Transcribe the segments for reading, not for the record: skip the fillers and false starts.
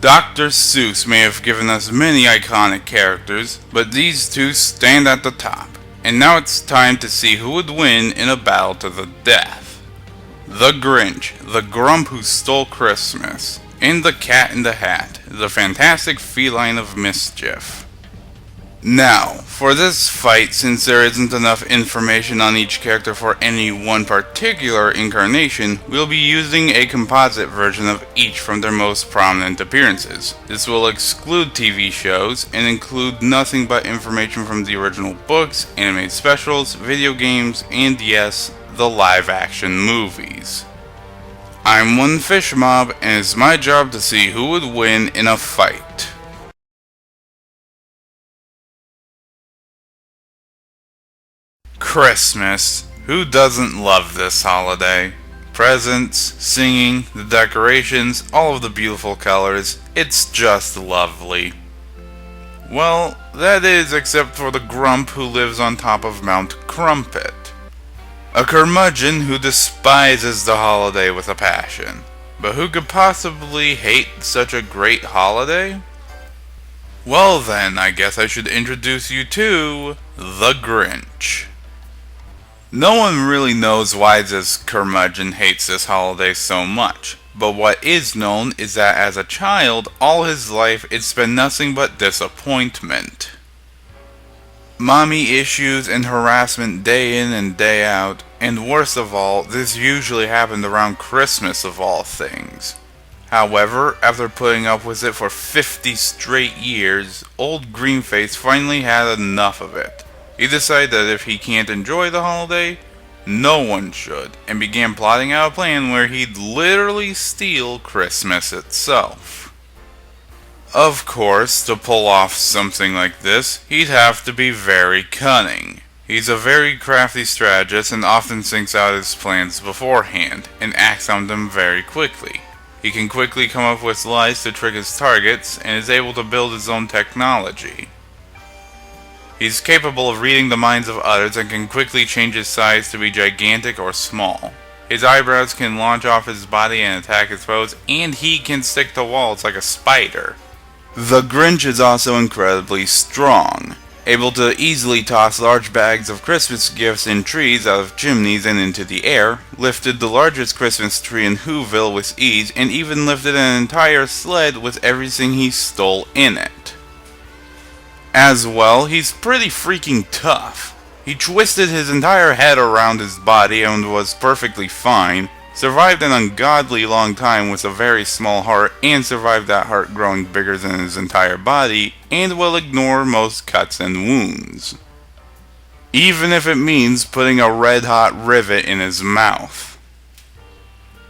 Dr. Seuss may have given us many iconic characters, but these two stand at the top. And now it's time to see who would win in a battle to the death. The Grinch, the grump who stole Christmas, and the Cat in the Hat, the fantastic feline of mischief. Now, for this fight, since there isn't enough information on each character for any one particular incarnation, we'll be using a composite version of each from their most prominent appearances. This will exclude TV shows, and include nothing but information from the original books, animated specials, video games, and yes, the live-action movies. I'm one fish mob, and it's my job to see who would win in a fight. Christmas. Who doesn't love this holiday? Presents, singing, the decorations, all of the beautiful colors. It's just lovely. Well, that is except for the grump who lives on top of Mount Crumpet. A curmudgeon who despises the holiday with a passion. But who could possibly hate such a great holiday? Well then, I guess I should introduce you to the Grinch. No one really knows why this curmudgeon hates this holiday so much, but what is known is that as a child, all his life it's been nothing but disappointment. Mommy issues and harassment day in and day out, and worst of all, this usually happened around Christmas of all things. However, after putting up with it for 50 straight years, old Greenface finally had enough of it. He decided that if he can't enjoy the holiday, no one should, and began plotting out a plan where he'd literally steal Christmas itself. Of course, to pull off something like this, he'd have to be very cunning. He's a very crafty strategist and often thinks out his plans beforehand, and acts on them very quickly. He can quickly come up with lies to trick his targets, and is able to build his own technology. He's capable of reading the minds of others and can quickly change his size to be gigantic or small. His eyebrows can launch off his body and attack his foes, and he can stick to walls like a spider. The Grinch is also incredibly strong, able to easily toss large bags of Christmas gifts in trees out of chimneys and into the air, lifted the largest Christmas tree in Whoville with ease, and even lifted an entire sled with everything he stole in it. As well, he's pretty freaking tough. He twisted his entire head around his body and was perfectly fine, survived an ungodly long time with a very small heart, and survived that heart growing bigger than his entire body, and will ignore most cuts and wounds. Even if it means putting a red-hot rivet in his mouth.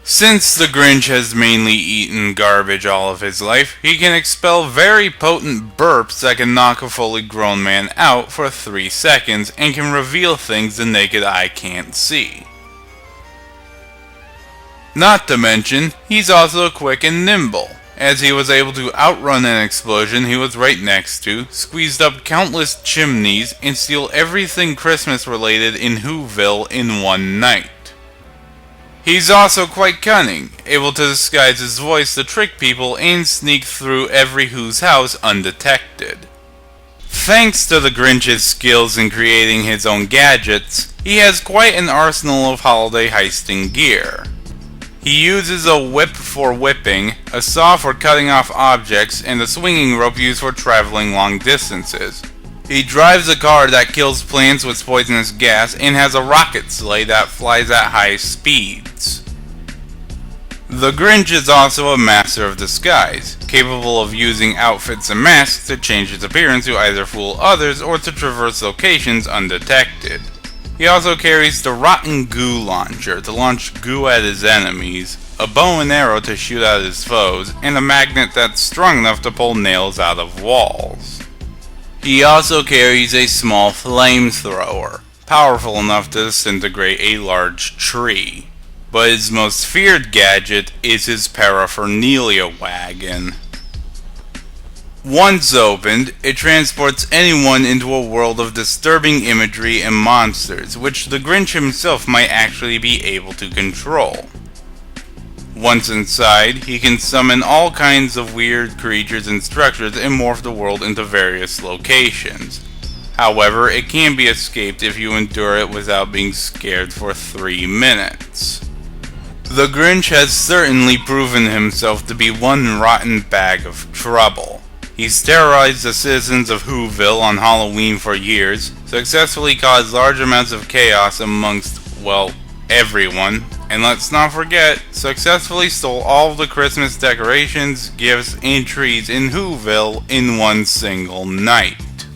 Since the Grinch has mainly eaten garbage all of his life, he can expel very potent burps that can knock a fully grown man out for 3 seconds and can reveal things the naked eye can't see. Not to mention, he's also quick and nimble, as he was able to outrun an explosion he was right next to, squeezed up countless chimneys, and steal everything Christmas related in Whoville in one night. He's also quite cunning, able to disguise his voice to trick people and sneak through every Who's house undetected. Thanks to the Grinch's skills in creating his own gadgets, he has quite an arsenal of holiday heisting gear. He uses a whip for whipping, a saw for cutting off objects, and a swinging rope used for traveling long distances. He drives a car that kills plants with poisonous gas and has a rocket sleigh that flies at high speeds. The Grinch is also a master of disguise, capable of using outfits and masks to change his appearance to either fool others or to traverse locations undetected. He also carries the Rotten Goo Launcher to launch goo at his enemies, a bow and arrow to shoot at his foes, and a magnet that's strong enough to pull nails out of walls. He also carries a small flamethrower, powerful enough to disintegrate a large tree. But his most feared gadget is his paraphernalia wagon. Once opened, it transports anyone into a world of disturbing imagery and monsters, which the Grinch himself might actually be able to control. Once inside, he can summon all kinds of weird creatures and structures and morph the world into various locations. However, it can be escaped if you endure it without being scared for 3 minutes. The Grinch has certainly proven himself to be one rotten bag of trouble. He's terrorized the citizens of Whoville on Halloween for years, successfully caused large amounts of chaos amongst, well, everyone, and let's not forget, successfully stole all of the Christmas decorations, gifts, and trees in Whoville in one single night.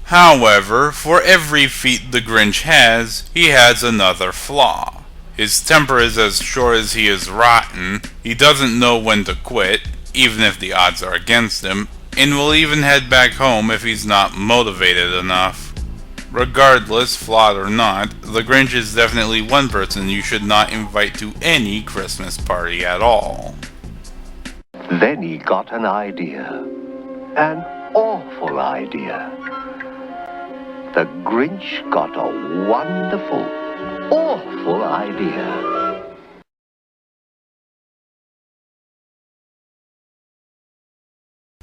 However, for every feat the Grinch has, he has another flaw. His temper is as short as he is rotten, he doesn't know when to quit, even if the odds are against him, and will even head back home if he's not motivated enough. Regardless, flawed or not, the Grinch is definitely one person you should not invite to any Christmas party at all. Then he got an idea. An awful idea. The Grinch got a wonderful, awful idea.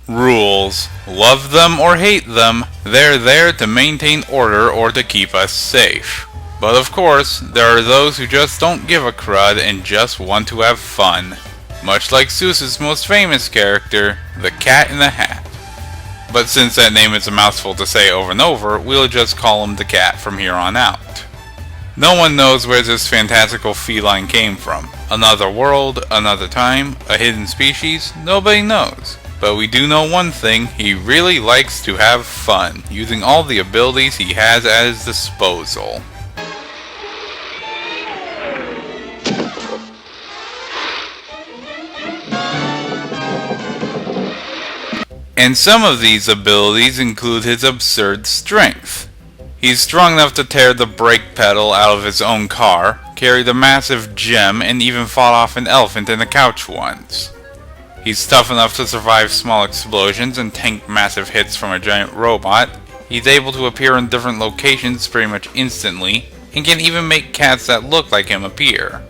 Rules. Love them or hate them, they're there to maintain order or to keep us safe. But of course, there are those who just don't give a crud and just want to have fun. Much like Seuss's most famous character, the Cat in the Hat. But since that name is a mouthful to say over and over, we'll just call him the Cat from here on out. No one knows where this fantastical feline came from. Another world, another time, a hidden species, nobody knows. But we do know one thing, he really likes to have fun, using all the abilities he has at his disposal. And some of these abilities include his absurd strength. He's strong enough to tear the brake pedal out of his own car, carry the massive gem, and even fought off an elephant in a couch once. He's tough enough to survive small explosions and tank massive hits from a giant robot. He's able to appear in different locations pretty much instantly, and can even make cats that look like him appear.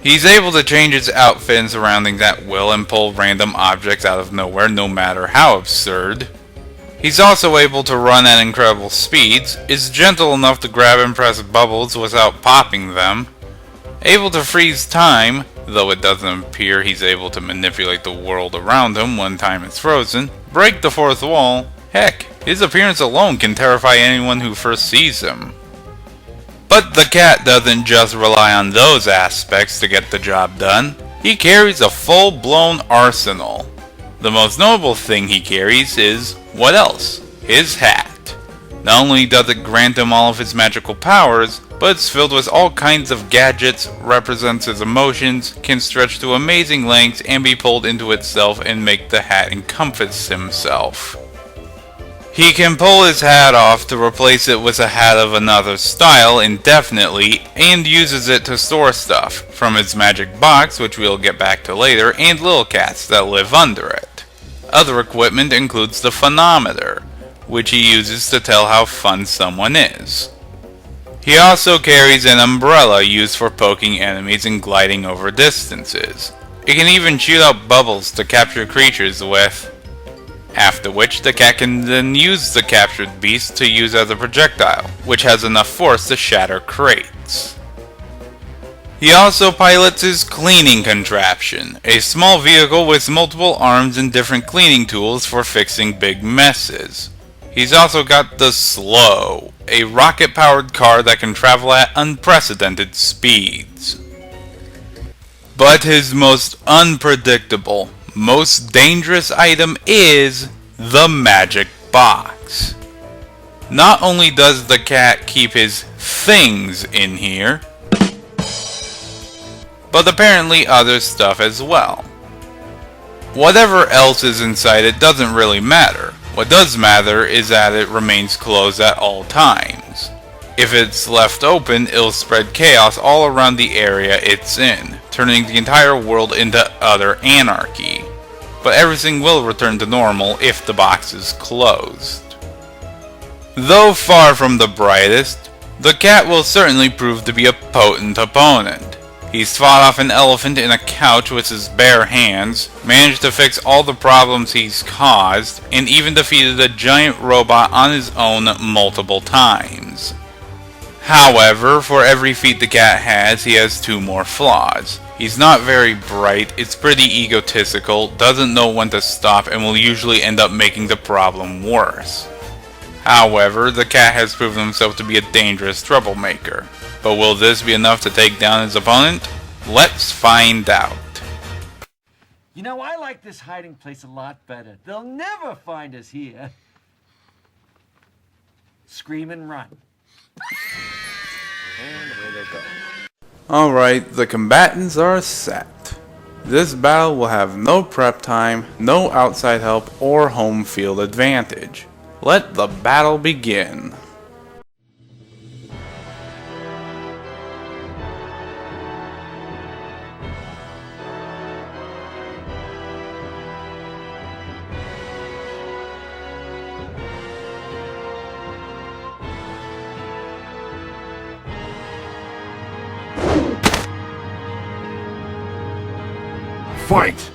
He's able to change his outfit and surroundings at will and pull random objects out of nowhere, no matter how absurd. He's also able to run at incredible speeds, is gentle enough to grab and press bubbles without popping them, able to freeze time, though it doesn't appear he's able to manipulate the world around him when time is frozen, break the fourth wall, heck, his appearance alone can terrify anyone who first sees him. But the cat doesn't just rely on those aspects to get the job done. He carries a full-blown arsenal. The most notable thing he carries is, what else? His hat. Not only does it grant him all of his magical powers, but it's filled with all kinds of gadgets, represents his emotions, can stretch to amazing lengths, and be pulled into itself and make the hat encompass himself. He can pull his hat off to replace it with a hat of another style indefinitely, and uses it to store stuff, from his magic box, which we'll get back to later, and little cats that live under it. Other equipment includes the phonometer, which he uses to tell how fun someone is. He also carries an umbrella used for poking enemies and gliding over distances. It can even shoot out bubbles to capture creatures with. After which, the cat can then use the captured beast to use as a projectile, which has enough force to shatter crates. He also pilots his cleaning contraption, a small vehicle with multiple arms and different cleaning tools for fixing big messes. He's also got the Slow, a rocket-powered car that can travel at unprecedented speeds. But his most unpredictable, most dangerous item is the magic box. Not only does the cat keep his things in here, but apparently other stuff as well. Whatever else is inside it doesn't really matter. What does matter is that it remains closed at all times. If it's left open, it'll spread chaos all around the area it's in, turning the entire world into utter anarchy. But everything will return to normal if the box is closed. Though far from the brightest, the cat will certainly prove to be a potent opponent. He's fought off an elephant and a couch with his bare hands, managed to fix all the problems he's caused, and even defeated a giant robot on his own multiple times. However, for every feat the cat he has 2 more flaws. He's not very bright, is pretty egotistical, doesn't know when to stop, and will usually end up making the problem worse. However, the cat has proven himself to be a dangerous troublemaker. But will this be enough to take down his opponent? Let's find out. You know, I like this hiding place a lot better. They'll never find us here. Scream and run. And away they go. Alright, the combatants are set. This battle will have no prep time, no outside help, or home field advantage. Let the battle begin. Fight!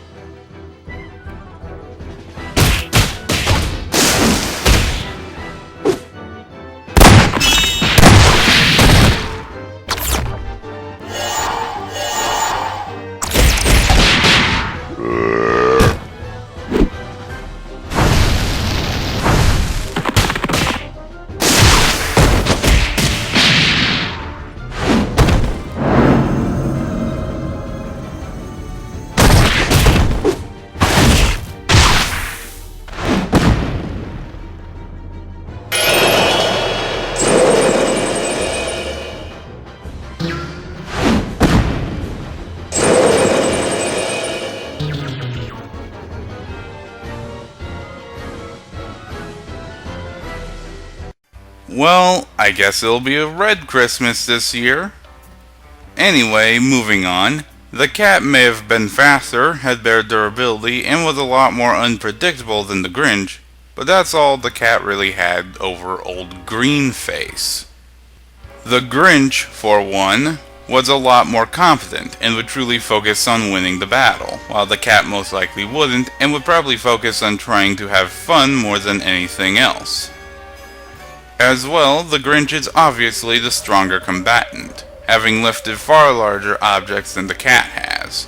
Well, I guess it'll be a red Christmas this year. Anyway, moving on. The cat may have been faster, had better durability, and was a lot more unpredictable than the Grinch, but that's all the cat really had over old Greenface. The Grinch, for one, was a lot more competent and would truly focus on winning the battle, while the cat most likely wouldn't and would probably focus on trying to have fun more than anything else. As well, the Grinch is obviously the stronger combatant, having lifted far larger objects than the cat has.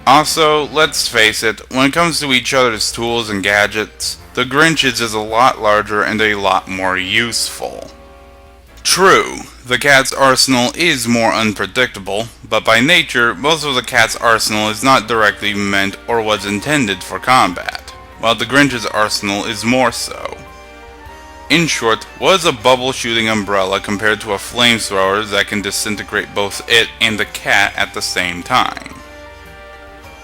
Also, let's face it, when it comes to each other's tools and gadgets, the Grinch's is a lot larger and a lot more useful. True, the cat's arsenal is more unpredictable, but by nature, most of the cat's arsenal is not directly meant or was intended for combat, while the Grinch's arsenal is more so. In short, what is a bubble-shooting umbrella compared to a flamethrower that can disintegrate both it and the cat at the same time?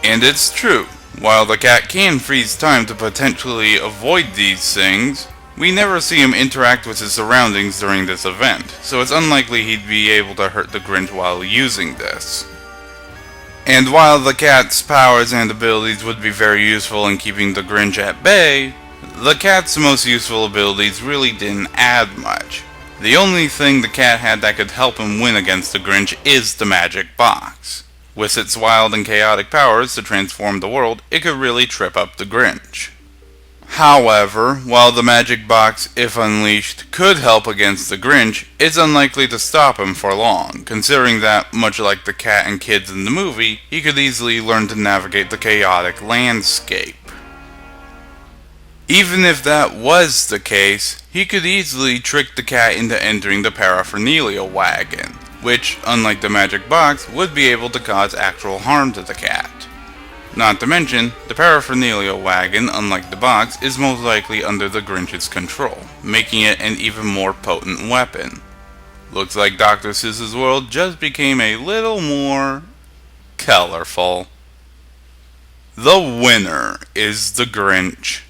And it's true, while the cat can freeze time to potentially avoid these things, we never see him interact with his surroundings during this event, so it's unlikely he'd be able to hurt the Grinch while using this. And while the cat's powers and abilities would be very useful in keeping the Grinch at bay, the cat's most useful abilities really didn't add much. The only thing the cat had that could help him win against the Grinch is the magic box. With its wild and chaotic powers to transform the world, it could really trip up the Grinch. However, while the magic box, if unleashed, could help against the Grinch, it's unlikely to stop him for long, considering that, much like the cat and kids in the movie, he could easily learn to navigate the chaotic landscape. Even if that was the case, he could easily trick the cat into entering the paraphernalia wagon, which, unlike the magic box, would be able to cause actual harm to the cat. Not to mention, the paraphernalia wagon, unlike the box, is most likely under the Grinch's control, making it an even more potent weapon. Looks like Dr. Seuss's world just became a little more colorful. The winner is the Grinch.